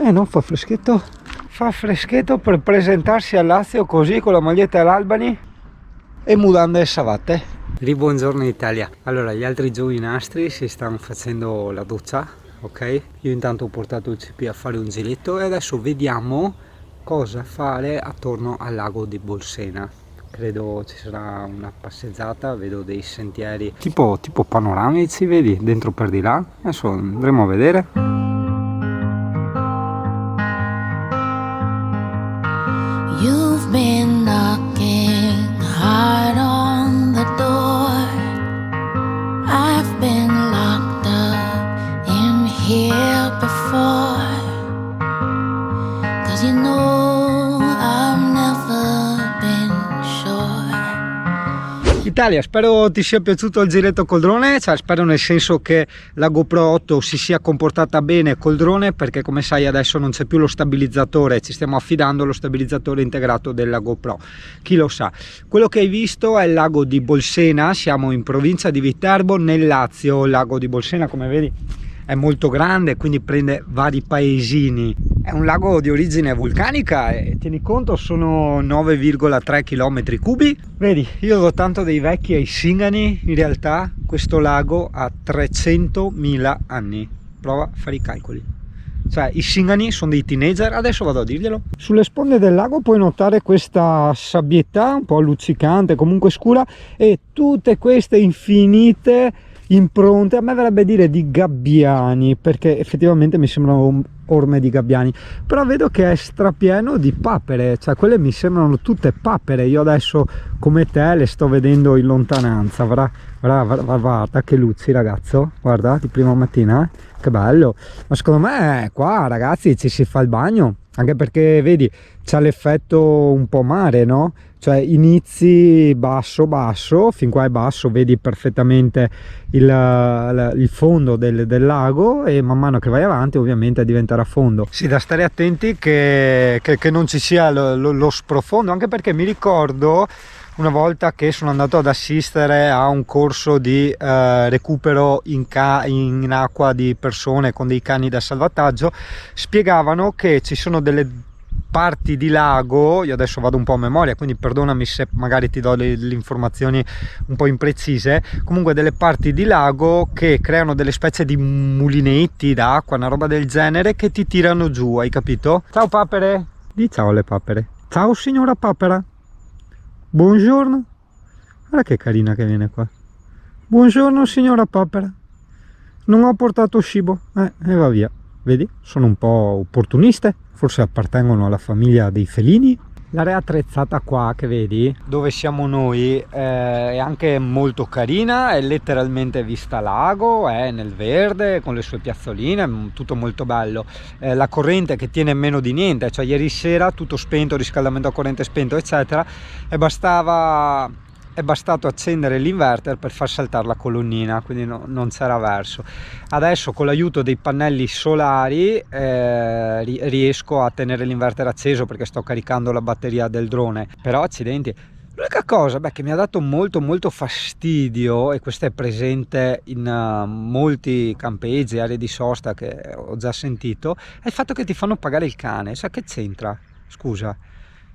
Non fa freschetto. Fa freschetto per presentarsi al Lazio così con la maglietta dell'Albany e mutande e savatte. Buongiorno Italia. Allora, gli altri giovinastri si stanno facendo la doccia, ok? Io intanto ho portato il CP a fare un giretto e adesso vediamo cosa fare attorno al lago di Bolsena. Credo ci sarà una passeggiata, vedo dei sentieri tipo panoramici, vedi, dentro per di là. Adesso andremo a vedere. You've been knocking hard on the door. I've been locked up in here before. 'Cause you know I've never been sure. Italia, spero ti sia piaciuto il giretto col drone, cioè spero nel senso che la GoPro 8 si sia comportata bene col drone, perché come sai adesso non c'è più lo stabilizzatore, ci stiamo affidando allo stabilizzatore integrato della GoPro. Chi lo sa. Quello che hai visto è il lago di Bolsena, siamo in provincia di Viterbo nel Lazio. Il lago di Bolsena, come vedi, è molto grande, quindi prende vari paesini. È un lago di origine vulcanica e tieni conto sono 9,3 km cubi. Vedi, io do tanto dei vecchi ai Singani, in realtà questo lago ha 300.000 anni. Prova a fare i calcoli. Cioè i Singani sono dei teenager, adesso vado a dirglielo. Sulle sponde del lago puoi notare questa sabbietà un po' luccicante, comunque scura, e tutte queste infinite impronte, a me verrebbe dire di gabbiani, perché effettivamente mi sembrano orme di gabbiani, però vedo che è strapieno di papere, cioè quelle mi sembrano tutte papere. Io adesso come te le sto vedendo in lontananza. Guarda che luci, ragazzo, guarda, di prima mattina, che bello. Ma secondo me qua, ragazzi, ci si fa il bagno, anche perché vedi c'ha l'effetto un po' mare, no? Cioè inizi basso, fin qua è basso, vedi perfettamente il fondo del lago, e man mano che vai avanti ovviamente diventerà fondo. Sì, da stare attenti che non ci sia lo sprofondo, anche perché mi ricordo una volta che sono andato ad assistere a un corso di recupero in acqua di persone con dei cani da salvataggio, spiegavano che ci sono delle parti di lago, io adesso vado un po' a memoria quindi perdonami se magari ti do le informazioni un po' imprecise, comunque delle parti di lago che creano delle specie di mulinetti d'acqua, una roba del genere, che ti tirano giù, hai capito? Ciao papere, di ciao alle papere. Ciao signora papera, buongiorno, guarda che carina che viene qua. Buongiorno signora papera, non ho portato cibo, e va via. Vedi, sono un po' opportuniste, forse appartengono alla famiglia dei felini. L'area attrezzata qua che vedi, dove siamo noi, è anche molto carina, è letteralmente vista lago, è nel verde con le sue piazzoline, tutto molto bello. La corrente che tiene meno di niente, cioè ieri sera tutto spento, riscaldamento a corrente spento eccetera, e è bastato accendere l'inverter per far saltare la colonnina, quindi non c'era verso. Adesso con l'aiuto dei pannelli solari riesco a tenere l'inverter acceso perché sto caricando la batteria del drone, però accidenti. L'unica cosa che mi ha dato molto fastidio, e questo è presente in molti campeggi, aree di sosta che ho già sentito, è il fatto che ti fanno pagare il cane. Sai che c'entra? Scusa.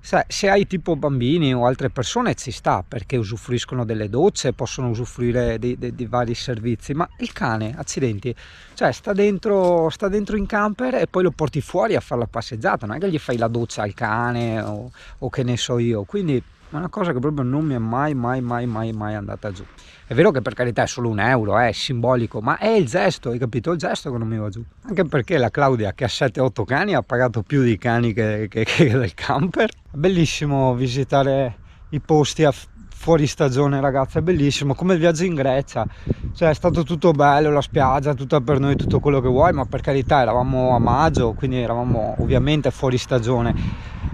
Se hai tipo bambini o altre persone ci sta, perché usufruiscono delle docce, possono usufruire di vari servizi, ma il cane, accidenti, cioè sta dentro in camper e poi lo porti fuori a fare la passeggiata, non è che gli fai la doccia al cane o che ne so io, quindi è una cosa che proprio non mi è mai andata giù. È vero che per carità è solo €1, è simbolico, ma è il gesto, hai capito? Il gesto che non mi va giù. Anche perché la Claudia, che ha 7-8 cani, ha pagato più di cani che del camper. È bellissimo visitare i posti fuori stagione, ragazzi, è bellissimo, come il viaggio in Grecia, cioè è stato tutto bello, la spiaggia tutta per noi, tutto quello che vuoi, ma per carità eravamo a maggio, quindi eravamo ovviamente fuori stagione,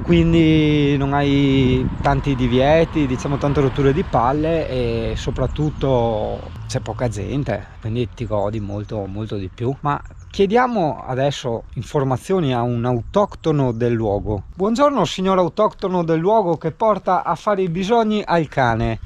quindi non hai tanti divieti, diciamo tante rotture di palle, e soprattutto c'è poca gente, quindi ti godi molto di più. Ma chiediamo adesso informazioni a un autoctono del luogo. Buongiorno signor autoctono del luogo che porta a fare i bisogni al cane.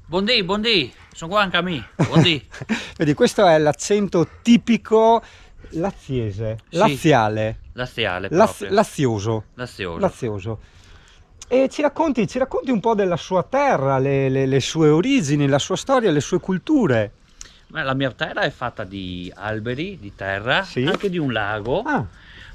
Buondì, sono qua anche a me. Buondì. Vedi, questo è l'accento tipico laziese, Sì. laziale, Laziale proprio. lazioso. Lazioso. Lazioso. E ci racconti un po' della sua terra, le sue origini, la sua storia, le sue culture. Beh, la mia terra è fatta di alberi, di terra, Sì. anche di un lago, Ah,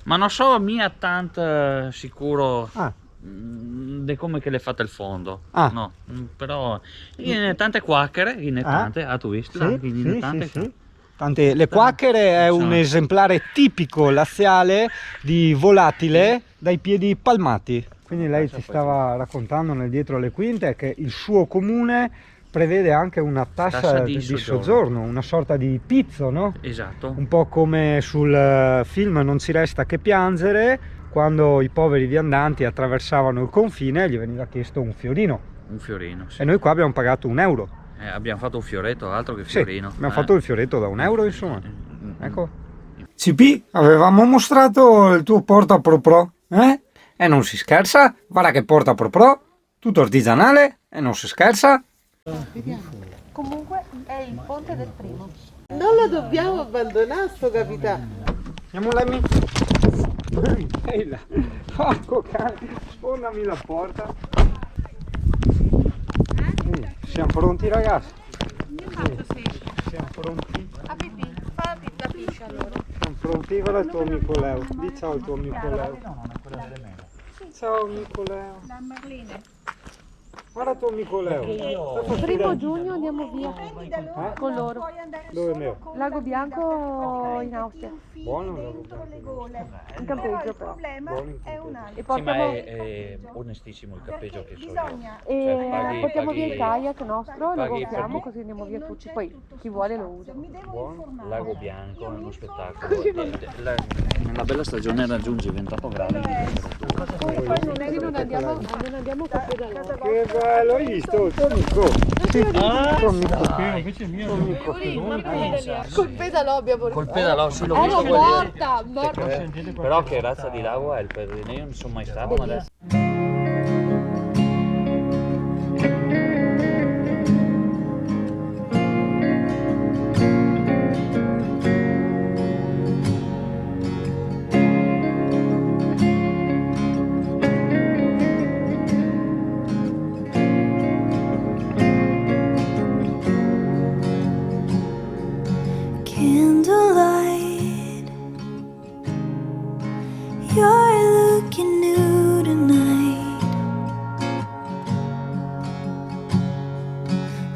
ma non so mia tanto sicuro ah, di come che l'è fatta il fondo. Ah. No, però in tante quacchere, in tante, tu visto? sì, In sì, tante, sì, sì. Le quacchere è un esemplare tipico laziale di volatile dai piedi palmati. Quindi lei ci stava raccontando nel dietro le quinte che il suo comune prevede anche una tassa di soggiorno, una sorta di pizzo, no? Esatto. Un po' come sul film Non ci resta che piangere, quando i poveri viandanti attraversavano il confine gli veniva chiesto un fiorino. Un fiorino, sì. E noi qua abbiamo pagato €1. Abbiamo fatto un fioretto, altro che Sì, fiorino. abbiamo fatto il fioretto da €1, insomma. Ecco. CP, avevamo mostrato il tuo porta pro pro, eh? E non si scherza, guarda che porta pro pro, tutto artigianale e non si scherza. Comunque è il ponte del primo. Non lo dobbiamo abbandonare sto capitano. Andiamo Lemmy. Ehi là, porco cane, sfondami la porta. Siamo pronti ragazzi? Siamo pronti? A pipì, fatti la piscia allora. Siamo pronti, guarda il tuo amico Leo. Di ciao al tuo amico Leo. Ciao amico Leo. Guarda il tuo amico Leo. Primo giugno andiamo via con loro. Dove è mio? Lago Bianco in Austria. Buono Lago Bianco. In campeggio però. Buono in campeggio. E Sì, ma portiamo, è onestissimo il campeggio che so io. e portiamo via il paghi- kayak nostro, lo paghi gonfiamo per- così andiamo via tutti. Poi chi vuole lo usa. Buono. Lago Bianco è uno spettacolo. Nella bella stagione raggiungi 28 gradi. Poi non andiamo con pedalò. Che bello, hai visto? Il tuo amico. Tuo amico. Col pedalò abbiamo Col pedalò, sì, l'ho Ero visto. morta. Però che razza di lago è il pedalino? Io non sono mai stato, ma adesso. Candlelight, you're looking new tonight.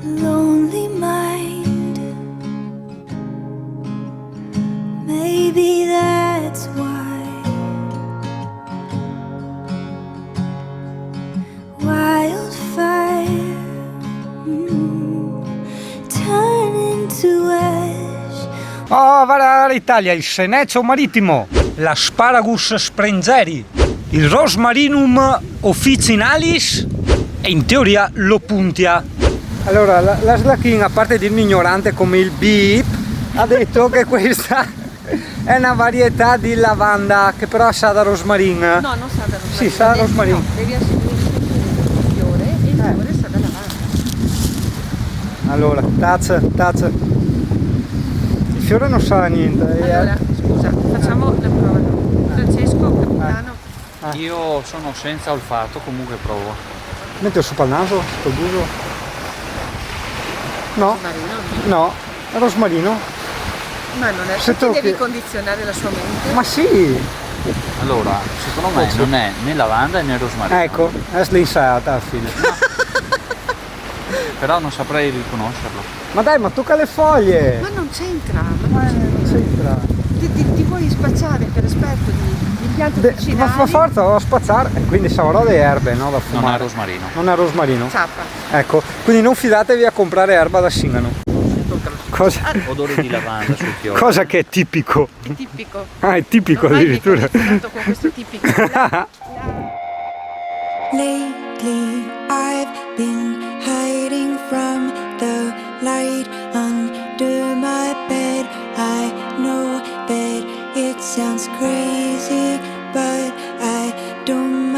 Lonely mind, maybe that's why. Wildfire, turn into ash. Oh, guarda l'Italia, il Senecio marittimo, l'Asparagus sprengeri, il Rosmarinum officinalis e in teoria l'Opuntia. Allora, la Slakin, a parte dirmi ignorante come il beep, ha detto che questa è una varietà di lavanda che però sa da rosmarin. No, non sa da rosmarino. Sì, sa da rosmarino. No, devi assumere il fiore e il fiore sa da lavanda. Allora, tac. Il fiore non sa niente. Allora, scusa, facciamo la prova. Francesco, capitano. Io sono senza olfatto, comunque provo. Metti sopra il naso, col viso. No, Marino, no, è rosmarino. ma non è Se perché tu devi che- condizionare la sua mente. Ma sì, Allora, secondo me non è né lavanda né rosmarino. ecco, è slinsata alla fine. Però non saprei riconoscerlo. Ma dai, ma tocca le foglie! Ma non c'entra, Non c'entra. ti vuoi spacciare per esperto di piante Ma medicinali? forza, devo spazzare. E quindi saprò le erbe, no? Da Non è fumare. rosmarino. Non è rosmarino. Zappa. Ecco, quindi non fidatevi a comprare erba da Singano. Cosa, Odore di lavanda sul fiore. cosa che è tipico. È tipico. Ah, è tipico Non hai addirittura. condizionato con questo tipico. Lately, I've been hiding from the light under my bed. I know that it sounds crazy, but I don't